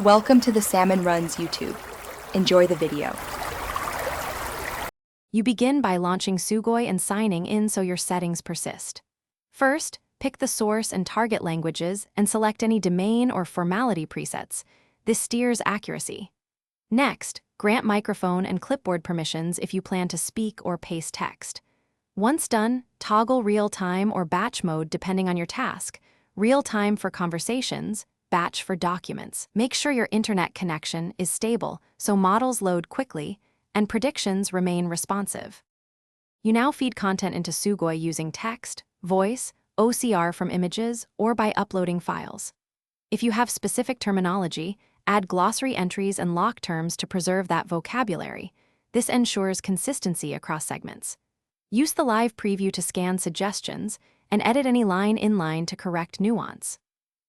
Welcome to the Salmon Runs YouTube. Enjoy the video. You begin by launching Sugoi and signing in so your settings persist. First, pick the source and target languages and select any domain or formality presets. This steers accuracy. Next, grant microphone and clipboard permissions if you plan to speak or paste text. Once done, toggle real-time or batch mode depending on your task. Real-time for conversations, batch for documents. Make sure your internet connection is stable so models load quickly and predictions remain responsive. You now feed content into Sugoi using text, voice, OCR from images, or by uploading files. If you have specific terminology, add glossary entries and lock terms to preserve that vocabulary. This ensures consistency across segments. Use the live preview to scan suggestions and edit any line inline to correct nuance.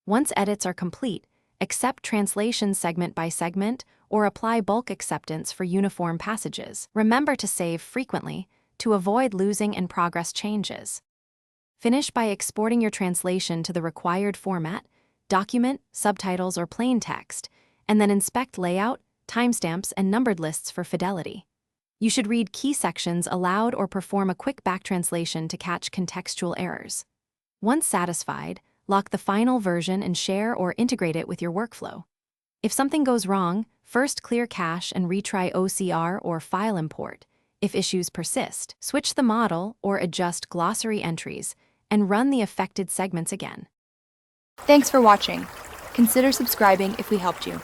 Once edits are complete, accept translation segment by segment or apply bulk acceptance for uniform passages. Remember to save frequently to avoid losing in-progress changes. Finish by exporting your translation to the required format, document, subtitles, or plain text, and then inspect layout, timestamps, and numbered lists for fidelity. You should read key sections aloud or perform a quick back translation to catch contextual errors. Once satisfied, lock the final version and share or integrate it with your workflow. If something goes wrong, first clear cache and retry OCR or file import. If issues persist, switch the model or adjust glossary entries and run the affected segments again. Thanks for watching. Consider subscribing if we helped you.